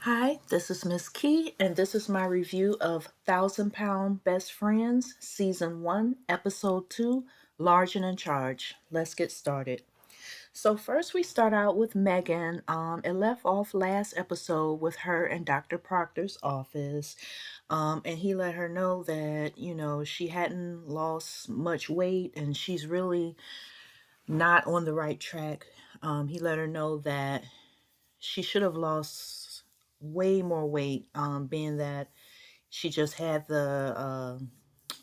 Hi, this is Miss Key, and this is my review of Thousand Pound Best Friends, Season 1, Episode 2, Large and in Charge. Let's get started. So, first we start out with Megan. It left off last episode with her in Dr. Proctor's office, and he let her know that, she hadn't lost much weight and she's really not on the right track. He let her know that she should have lost way more weight, being that she just had the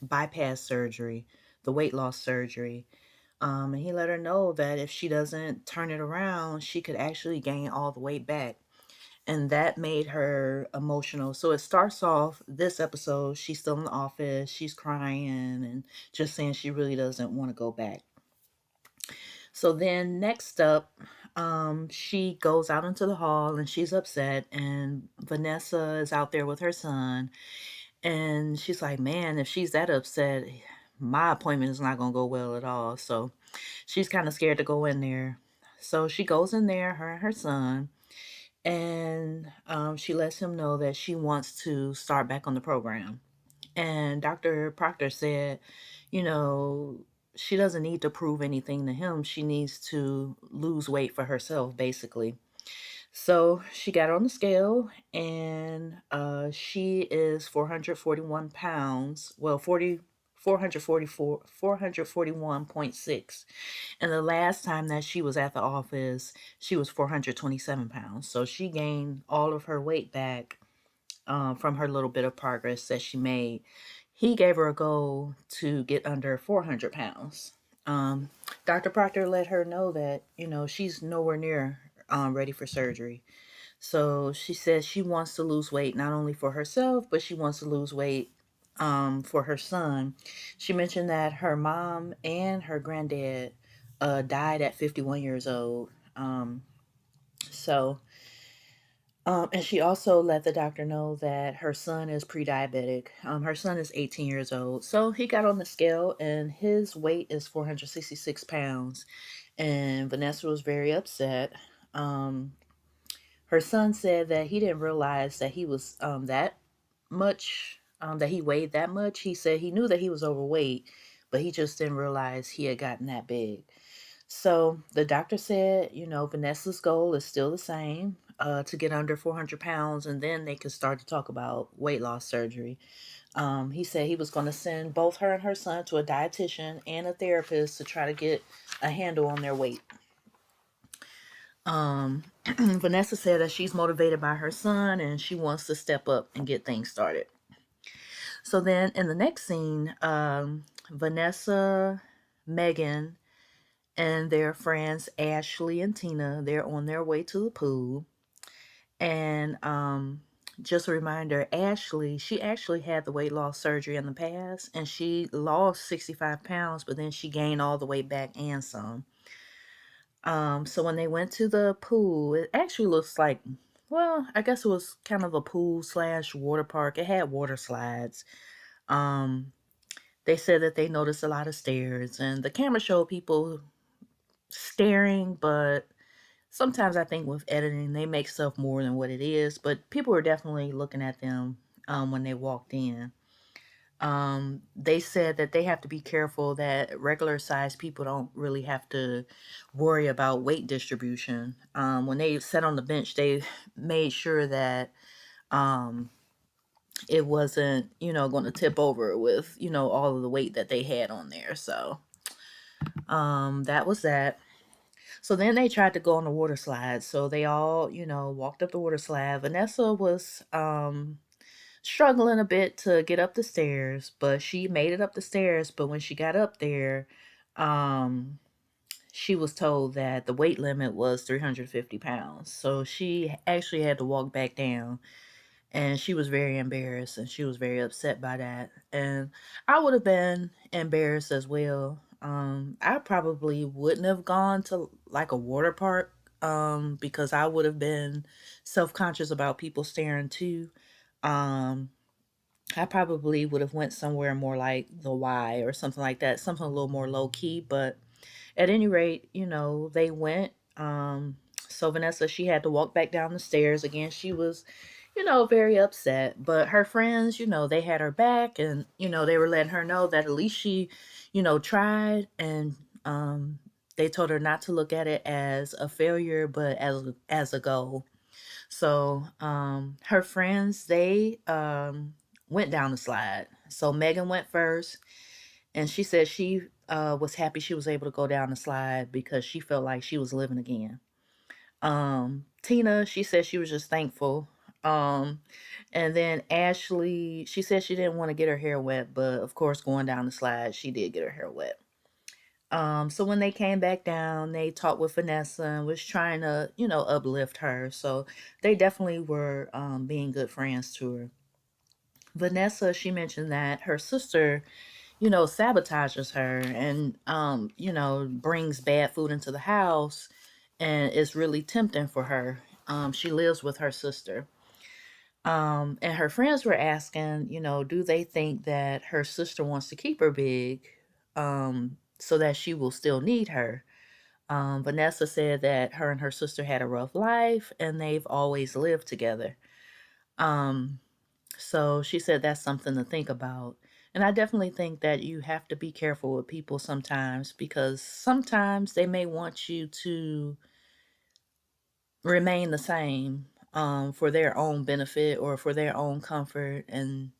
bypass surgery, the weight loss surgery. And he let her know that if she doesn't turn it around, she could actually gain all the weight back. And that made her emotional. So it starts off this episode, she's still in the office, she's crying and just saying she really doesn't want to go back. So then next up, she goes out into the hall and she's upset, and Vanessa is out there with her son, and she's like, man, if she's that upset, my appointment is not going to go well at all. So she's kind of scared to go in there. So she goes in there, her and her son, and she lets him know that she wants to start back on the program. And Dr. Proctor said, you know, she doesn't need to prove anything to him. She needs to lose weight for herself, basically. So she got on the scale, and she is 441 pounds. Well, 441.6. And the last time that she was at the office, she was 427 pounds. So she gained all of her weight back from her little bit of progress that she made. He gave her a goal to get under 400 pounds. Um, Dr. Proctor let her know that, she's nowhere near ready for surgery. So she says she wants to lose weight not only for herself, but she wants to lose weight for her son. She mentioned that her mom and her granddad died at 51 years old. So and she also let the doctor know that her son is pre-diabetic. Her son is 18 years old. So he got on the scale and his weight is 466 pounds. And Vanessa was very upset. Um, Her son said that he didn't realize that he was that much, that he weighed that much. He said he knew that he was overweight, but he just didn't realize he had gotten that big. So the doctor said, Vanessa's goal is still the same, to get under 400 pounds, and then they could start to talk about weight loss surgery. He said he was going to send both her and her son to a dietitian and a therapist to try to get a handle on their weight. Vanessa said that she's motivated by her son and she wants to step up and get things started. So then in the next scene, Vanessa, Megan, and their friends Ashley and Tina, they're on their way to the pool. And just a reminder, Ashley, she actually had the weight loss surgery in the past and she lost 65 pounds, but then she gained all the weight back and some. So when they went to the pool, it actually looks like, well, I guess it was kind of a pool slash water park. It had water slides. Um, they said that they noticed a lot of stairs, and the camera showed people staring, but sometimes I think with editing, they make stuff more than what it is. But people were definitely looking at them when they walked in. They said that they have to be careful that regular sized people don't really have to worry about weight distribution. When they sat on the bench, they made sure that um, it wasn't, going to tip over with, all of the weight that they had on there. So that was that. So then they tried to go on the water slide. So they all, walked up the water slide. Vanessa was struggling a bit to get up the stairs, but she made it up the stairs. But when she got up there, um, she was told that the weight limit was 350 pounds. So she actually had to walk back down. And she was very embarrassed and she was very upset by that. And I would have been embarrassed as well. I probably wouldn't have gone to like a water park because I would have been self conscious about people staring too. Um, I probably would have went somewhere more like the Y or something like that, something a little more low key. But at any rate, they went. So Vanessa, she had to walk back down the stairs again. She was, very upset. But her friends, they had her back, and they were letting her know that at least she, tried, and they told her not to look at it as a failure, but as a goal. So her friends, they went down the slide. So Megan went first, and she said she was happy she was able to go down the slide because she felt like she was living again. Tina, she said she was just thankful. Um, and then Ashley, she said she didn't want to get her hair wet, but of course, going down the slide, she did get her hair wet. So when they came back down, they talked with Vanessa and was trying to, uplift her. So they definitely were being good friends to her. Vanessa, she mentioned that her sister, sabotages her and, brings bad food into the house, and it's really tempting for her. She lives with her sister. And her friends were asking, do they think that her sister wants to keep her big, so that she will still need her? Vanessa said that her and her sister had a rough life and they've always lived together. Um, so she said that's something to think about. And I definitely think that you have to be careful with people sometimes, because sometimes they may want you to remain the same, for their own benefit or for their own comfort. And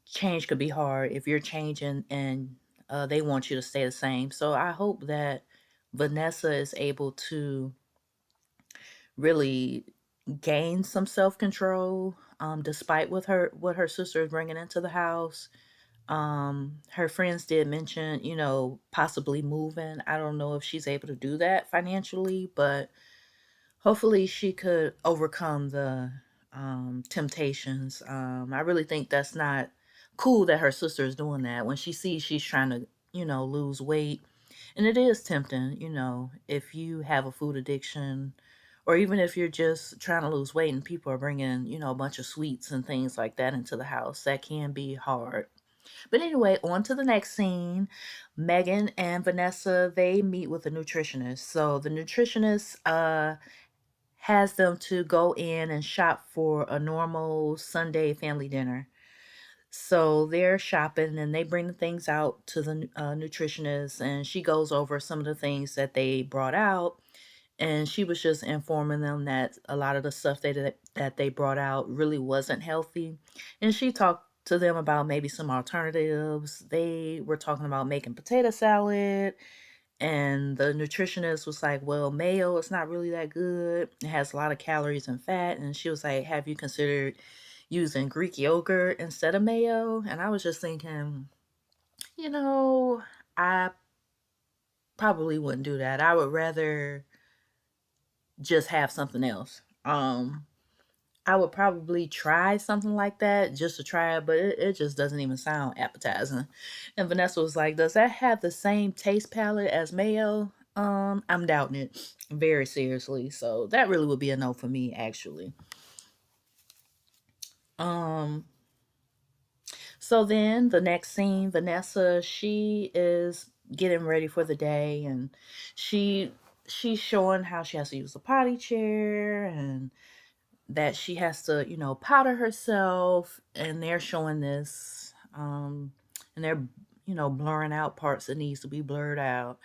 change could be hard if you're changing and they want you to stay the same. So I hope that Vanessa is able to really gain some self control, despite what her sister is bringing into the house. Her friends did mention, possibly moving. I don't know if she's able to do that financially, but hopefully she could overcome the temptations. I really think that's not cool that her sister is doing that when she sees she's trying to, lose weight. And it is tempting, if you have a food addiction, or even if you're just trying to lose weight and people are bringing, a bunch of sweets and things like that into the house, that can be hard. But anyway, on to the next scene. Megan and Vanessa, they meet with a nutritionist. So the nutritionist has them to go in and shop for a normal Sunday family dinner. So they're shopping and they bring the things out to the nutritionist, and she goes over some of the things that they brought out. And she was just informing them that a lot of the stuff that they brought out really wasn't healthy. And she talked to them about maybe some alternatives. They were talking about making potato salad, and the nutritionist was like, well, mayo is not really that good. It has a lot of calories and fat. And she was like, have you considered using Greek yogurt instead of mayo? And I was just thinking, you know, I probably wouldn't do that. I would rather just have something else. I would probably try something like that just to try it, but it just doesn't even sound appetizing. And Vanessa was like, does that have the same taste palette as mayo? I'm doubting it very seriously. So that really would be a no for me, actually. Um, so then the next scene, Vanessa, she is getting ready for the day, and she she's showing how she has to use the potty chair, and that she has to, powder herself, and they're showing this, and they're, blurring out parts that needs to be blurred out.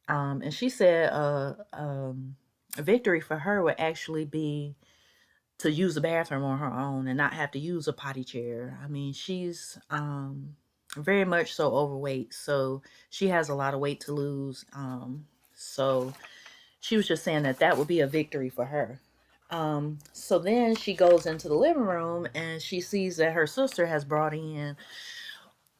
And she said, a victory for her would actually be to use the bathroom on her own and not have to use a potty chair. I mean, she's very much so overweight, so she has a lot of weight to lose. So she was just saying that that would be a victory for her. So then she goes into the living room and she sees that her sister has brought in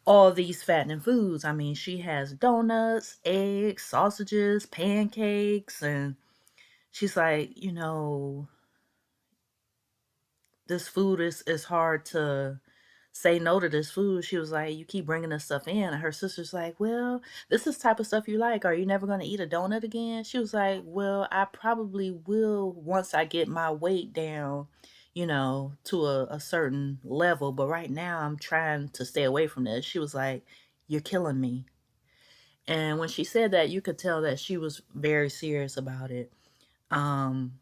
all these fattening foods. I mean, she has donuts, eggs, sausages, pancakes, and she's like, this food is hard to say no to this food. She was like, you keep bringing this stuff in. And her sister's like, well, this is type of stuff you like. Are you never going to eat a donut again? She was like, well, I probably will once I get my weight down, to a certain level. But right now I'm trying to stay away from this. She was like, you're killing me. And when she said that, you could tell that she was very serious about it. Um,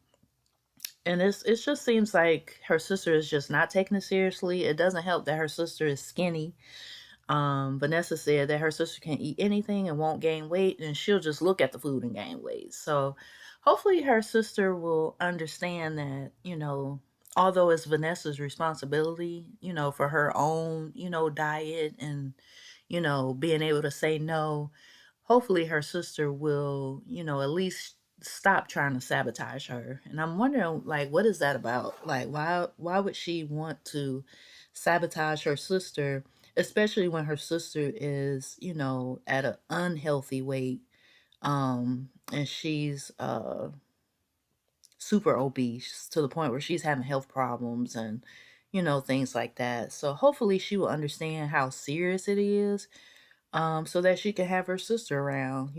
and it just seems like her sister is just not taking it seriously. It doesn't help that her sister is skinny. Vanessa said that her sister can eat anything and won't gain weight, and she'll just look at the food and gain weight. So hopefully her sister will understand that, although it's Vanessa's responsibility, for her own, diet and, being able to say no, hopefully her sister will, at least stop trying to sabotage her. And I'm wondering, like, what is that about? Like, why would she want to sabotage her sister, especially when her sister is, at an unhealthy weight, and she's super obese to the point where she's having health problems and, things like that. So hopefully she will understand how serious it is, so that she can have her sister around,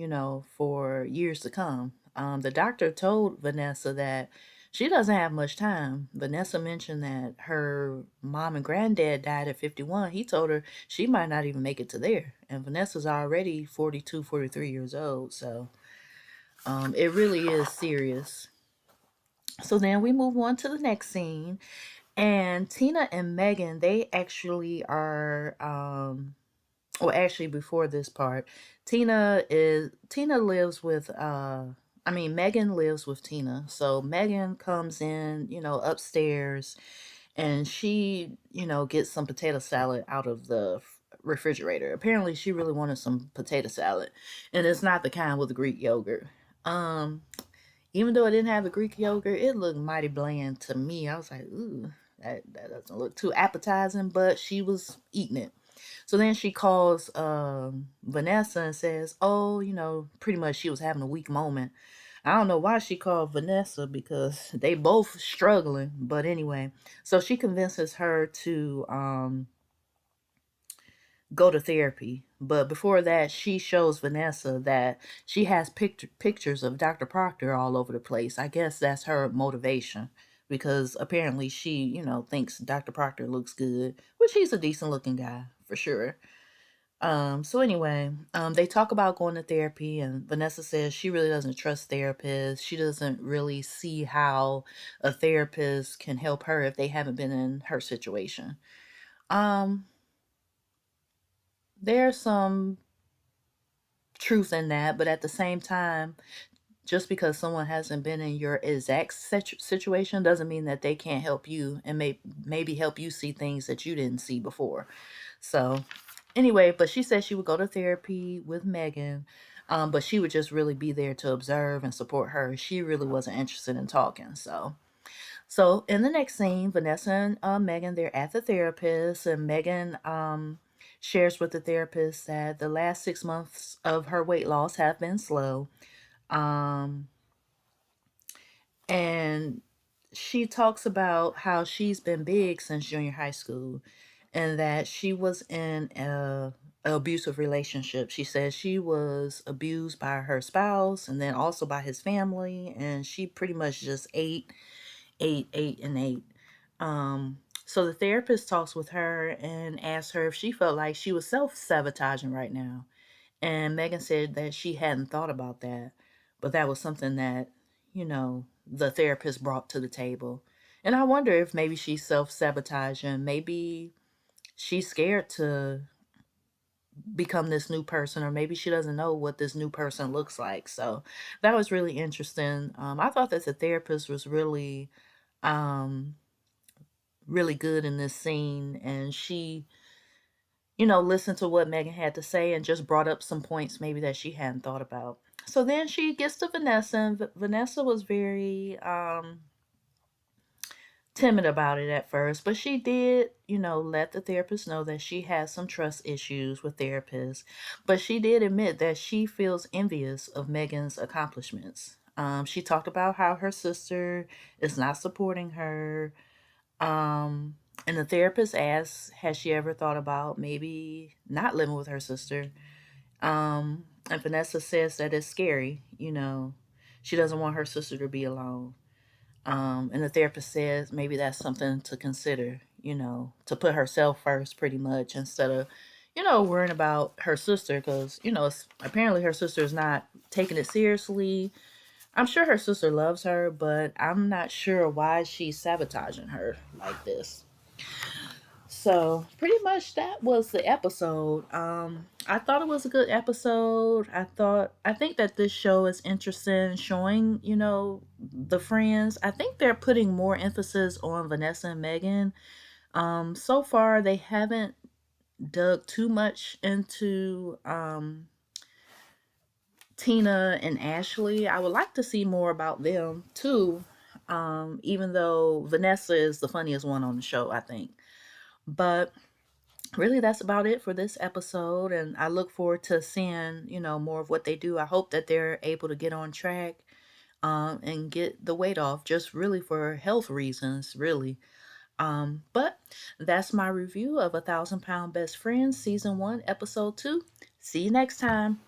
for years to come. The doctor told Vanessa that she doesn't have much time. Vanessa mentioned that her mom and granddad died at 51. He told her she might not even make it to there. And Vanessa's already 42, 43 years old. So it really is serious. So then we move on to the next scene. And Tina and Megan, they actually are well, actually before this part, Tina lives with Megan lives with Tina. So Megan comes in, upstairs, and she, gets some potato salad out of the refrigerator. Apparently she really wanted some potato salad, and it's not the kind with the Greek yogurt. Um Even though it didn't have the Greek yogurt, it looked mighty bland to me. I was like, ooh, that doesn't look too appetizing, but she was eating it. So then she calls Vanessa and says, oh, pretty much she was having a weak moment. I don't know why she called Vanessa because they both struggling. But anyway, so she convinces her to go to therapy. But before that, she shows Vanessa that she has pictures of Dr. Proctor all over the place. I guess that's her motivation because apparently she, thinks Dr. Proctor looks good, which he's a decent looking guy for sure. So anyway, they talk about going to therapy, and Vanessa says she really doesn't trust therapists. She doesn't really see how a therapist can help her if they haven't been in her situation. Um, there's some truth in that, but at the same time, just because someone hasn't been in your exact situation doesn't mean that they can't help you and maybe help you see things that you didn't see before. So, anyway, but she said she would go to therapy with Megan, but she would just really be there to observe and support her. She really wasn't interested in talking. So in the next scene, Vanessa and Megan, they're at the therapist, and Megan shares with the therapist that the last 6 months of her weight loss have been slow. Um, and she talks about how she's been big since junior high school and that she was in a abusive relationship. She says she was abused by her spouse and then also by his family, and she pretty much just ate, and ate. So the therapist talks with her and asks her if she felt like she was self sabotaging right now. And Megan said that she hadn't thought about that, but that was something that, the therapist brought to the table. And I wonder if maybe she's self sabotaging. Maybe she's scared to become this new person, or maybe she doesn't know what this new person looks like. So that was really interesting. I thought that the therapist was um, really good in this scene, and she, listened to what Megan had to say and just brought up some points maybe that she hadn't thought about. So then she gets to Vanessa, and Vanessa was very timid about it at first, but she did, let the therapist know that she has some trust issues with therapists. But she did admit that she feels envious of Megan's accomplishments. She talked about how her sister is not supporting her. Um, and the therapist asked, has she ever thought about maybe not living with her sister? And Vanessa says that it's scary, She doesn't want her sister to be alone. And the therapist says maybe that's something to consider, to put herself first pretty much instead of, worrying about her sister because, apparently her sister is not taking it seriously. I'm sure her sister loves her, but I'm not sure why she's sabotaging her like this. So pretty much that was the episode. I thought it was a good episode. I think that this show is interesting, showing the friends. I think they're putting more emphasis on Vanessa and Megan. So far they haven't dug too much into Tina and Ashley. I would like to see more about them too. Even though Vanessa is the funniest one on the show, I think. But really, that's about it for this episode. And I look forward to seeing, more of what they do. I hope that they're able to get on track and get the weight off, just really for health reasons, really. But that's my review of A Thousand Pound Best Friends, Season 1, Episode 2. See you next time.